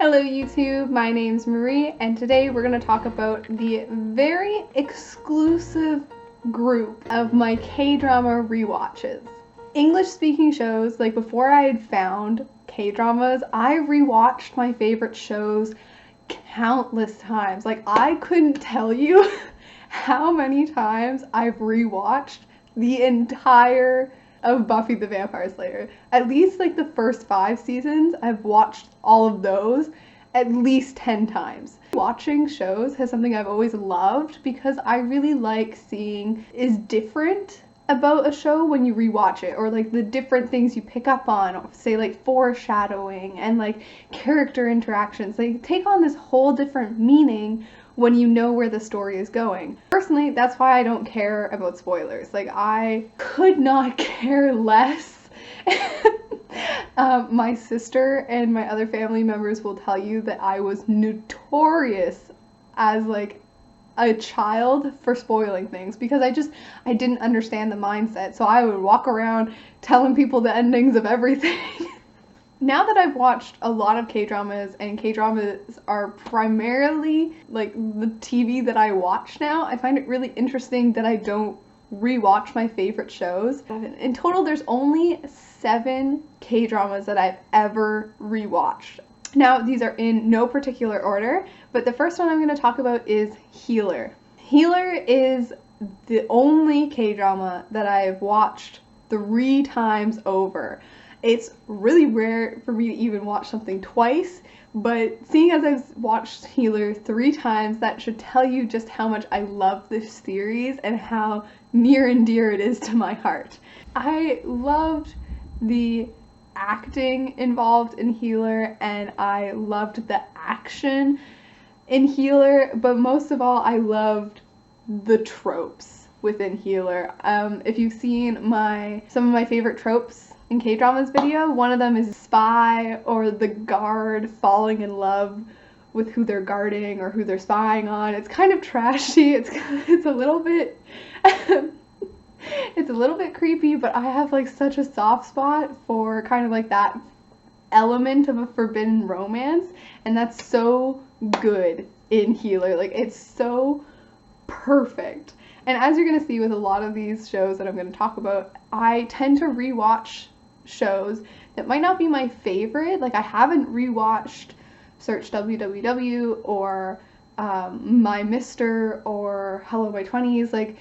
Hello YouTube, my name's Marie, and today we're going to talk about the very exclusive group of my K-drama rewatches. English speaking shows, like before I had found K-dramas, I rewatched my favorite shows countless times. Like I couldn't tell you how many times I've rewatched the entire of Buffy the Vampire Slayer. At least like the first 5 seasons, I've watched all of those at least 10 times. Watching shows has something I've always loved because I really like seeing is different about a show when you rewatch it, or like the different things you pick up on, say like foreshadowing and like character interactions. They take on this whole different meaning when you know where the story is going. Personally, that's why I don't care about spoilers. Like I could not care less. My sister and my other family members will tell you that I was notorious as like a child for spoiling things because I didn't understand the mindset. So I would walk around telling people the endings of everything. Now that I've watched a lot of K-dramas, and K-dramas are primarily like the TV that I watch now, I find it really interesting that I don't rewatch my favorite shows. In total, there's only 7 K-dramas that I've ever rewatched. Now, these are in no particular order, but the first one I'm going to talk about is Healer. Healer is the only K-drama that I've watched 3 times over. It's really rare for me to even watch something twice, but seeing as I've watched Healer 3 times, that should tell you just how much I love this series and how near and dear it is to my heart. I loved the acting involved in Healer, and I loved the action in Healer, but most of all I loved the tropes within Healer. If you've seen some of my favorite tropes in K-dramas video, one of them is spy or the guard falling in love with who they're guarding or who they're spying on. It's kind of trashy. It's a little bit it's a little bit creepy, but I have like such a soft spot for kind of like that element of a forbidden romance, and that's so good in Healer. Like it's so perfect. And as you're going to see with a lot of these shows that I'm going to talk about, I tend to rewatch shows that might not be my favorite. Like I haven't rewatched Search WWW or My Mister or Hello My 20s, like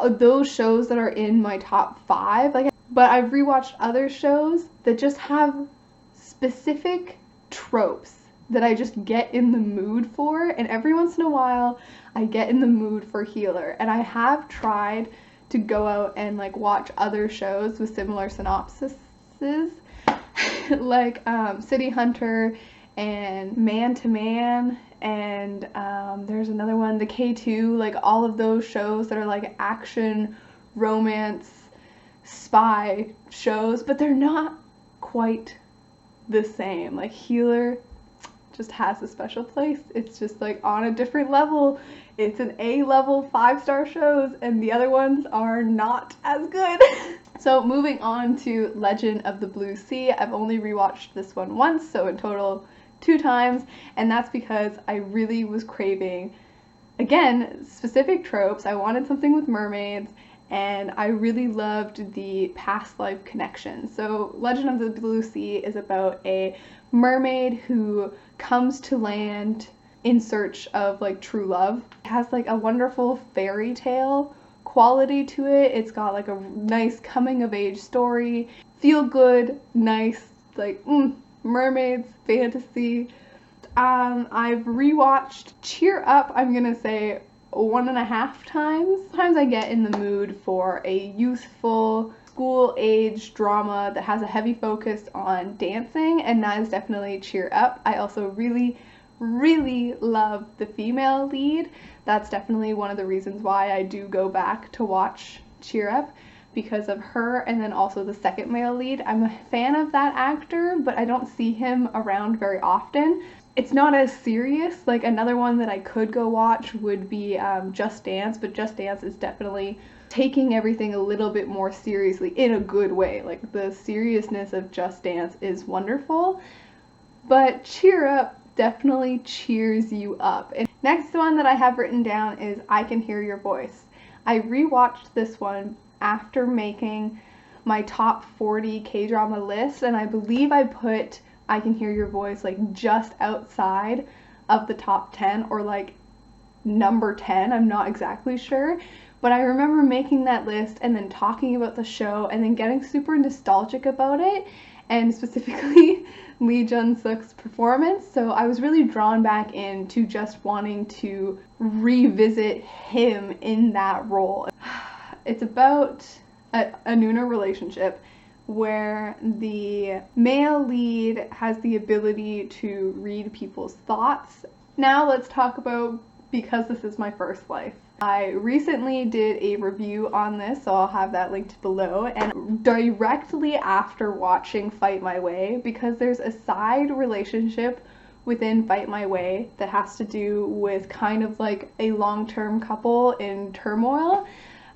those shows that are in my top 5. But I've rewatched other shows that just have specific tropes that I just get in the mood for, and every once in a while I get in the mood for Healer. And I have tried to go out and like watch other shows with similar synopsises like City Hunter and Man to Man, and there's another one, the K2, like all of those shows that are like action, romance, spy shows, but they're not quite the same. Like Healer just has a special place. It's just like on a different level. It's an A-level 5-star shows, and the other ones are not as good. So moving on to Legend of the Blue Sea, I've only rewatched this one once, so in total 2 times, and that's because I really was craving, again, specific tropes. I wanted something with mermaids, and I really loved the past life connection. So Legend of the Blue Sea is about a mermaid who comes to land in search of like true love. It has like a wonderful fairy tale quality to it. It's got like a nice coming of age story, feel good, nice, like mermaids, fantasy. I've rewatched Cheer Up, I'm gonna say 1.5 times. Sometimes I get in the mood for a youthful school age drama that has a heavy focus on dancing, and that is definitely Cheer Up. I also really love the female lead. That's definitely one of the reasons why I do go back to watch Cheer Up, because of her, and then also the second male lead. I'm a fan of that actor, but I don't see him around very often. It's not as serious. Like another one that I could go watch would be Just Dance, but Just Dance is definitely taking everything a little bit more seriously in a good way. Like the seriousness of Just Dance is wonderful, but Cheer Up definitely cheers you up. And next one that I have written down is I Can Hear Your Voice. I rewatched this one after making my top 40 K-drama list, and I believe I put I Can Hear Your Voice like just outside of the top 10, or like number 10, I'm not exactly sure. But I remember making that list and then talking about the show and then getting super nostalgic about it, and specifically Lee Jun-suk's performance. So I was really drawn back into just wanting to revisit him in that role. It's about a Nuna relationship where the male lead has the ability to read people's thoughts. Now let's talk about Because This Is My First Life. I recently did a review on this, so I'll have that linked below, and directly after watching Fight My Way, because there's a side relationship within Fight My Way that has to do with kind of like a long-term couple in turmoil,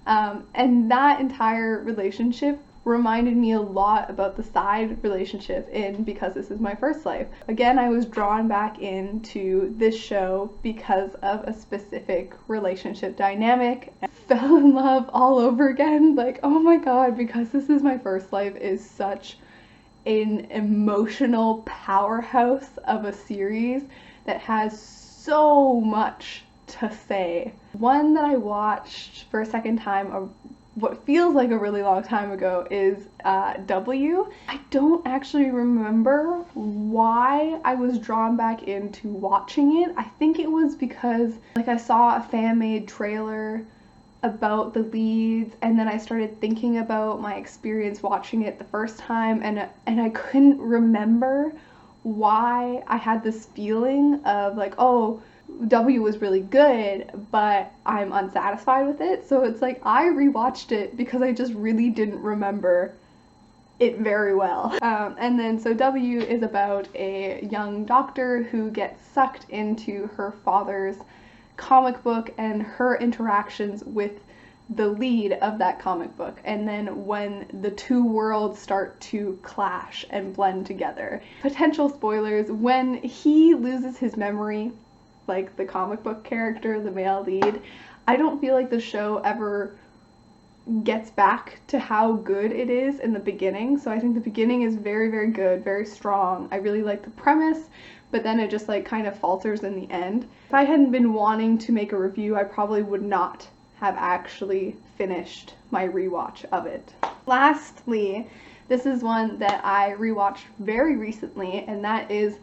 and that entire relationship reminded me a lot about the side relationship in Because This Is My First Life. Again, I was drawn back into this show because of a specific relationship dynamic. I fell in love all over again. Like, oh my god, Because This Is My First Life is such an emotional powerhouse of a series that has so much to say. One that I watched for a second time what feels like a really long time ago is W. I don't actually remember why I was drawn back into watching it. I think it was because like I saw a fan-made trailer about the leads, and then I started thinking about my experience watching it the first time, and I couldn't remember why I had this feeling of like, oh, W was really good, but I'm unsatisfied with it. So it's like I rewatched it because I just really didn't remember it very well. And then so W is about a young doctor who gets sucked into her father's comic book and her interactions with the lead of that comic book, and then when the two worlds start to clash and blend together. Potential spoilers: when he loses his memory, like the comic book character, the male lead, I don't feel like the show ever gets back to how good it is in the beginning. So I think the beginning is very, very good, very strong. I really like the premise, but then it just like kind of falters in the end. If I hadn't been wanting to make a review, I probably would not have actually finished my rewatch of it. Lastly, this is one that I rewatched very recently, and that is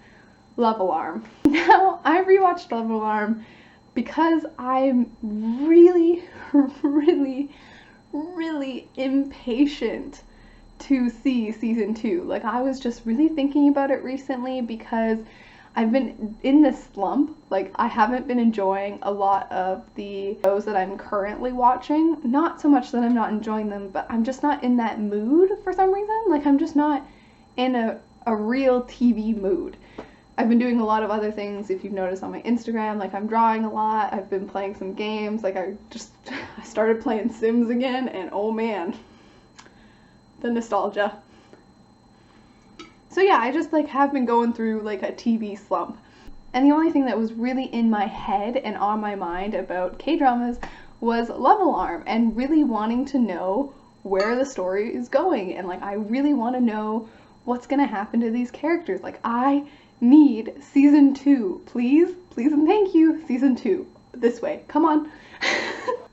Love Alarm. Now, I rewatched Love Alarm because I'm really, really impatient to see season 2. Like, I was just really thinking about it recently because I've been in this slump. Like, I haven't been enjoying a lot of the shows that I'm currently watching. Not so much that I'm not enjoying them, but I'm just not in that mood for some reason. Like, I'm just not in a real TV mood. I've been doing a lot of other things, if you've noticed on my Instagram. Like, I'm drawing a lot, I've been playing some games. Like, I started playing Sims again, and oh man, the nostalgia. So yeah, I just like have been going through like a TV slump. And the only thing that was really in my head and on my mind about K-dramas was Love Alarm, and really wanting to know where the story is going. And like, I really want to know what's gonna happen to these characters. Like, I need season 2, please, please and thank you. Season 2, this way, come on.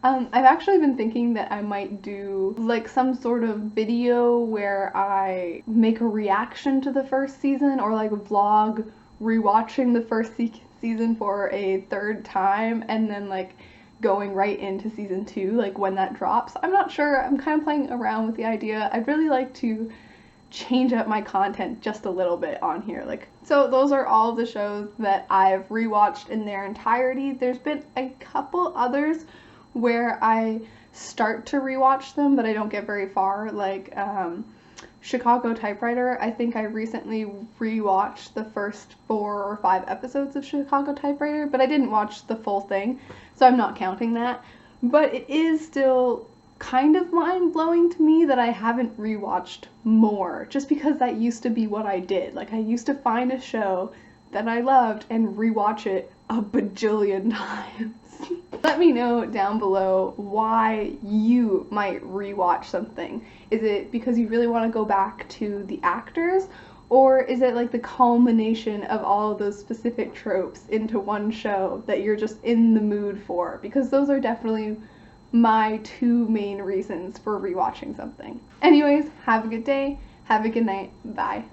I've actually been thinking that I might do like some sort of video where I make a reaction to the first season, or like a vlog rewatching the first season for a third time, and then like going right into season 2, like when that drops. I'm not sure, I'm kind of playing around with the idea. I'd really like to change up my content just a little bit on here. Like, so those are all the shows that I've rewatched in their entirety. There's been a couple others where I start to rewatch them, but I don't get very far, like Chicago Typewriter. I think I recently rewatched the first 4 or 5 episodes of Chicago Typewriter, but I didn't watch the full thing, so I'm not counting that. But it is still kind of mind-blowing to me that I haven't rewatched more, just because that used to be what I did. Like, I used to find a show that I loved and rewatch it a bajillion times. Let me know down below why you might rewatch something. Is it because you really want to go back to the actors? Or is it like the culmination of all of those specific tropes into one show that you're just in the mood for? Because those are definitely my two main reasons for rewatching something. Anyways, have a good day, have a good night, bye.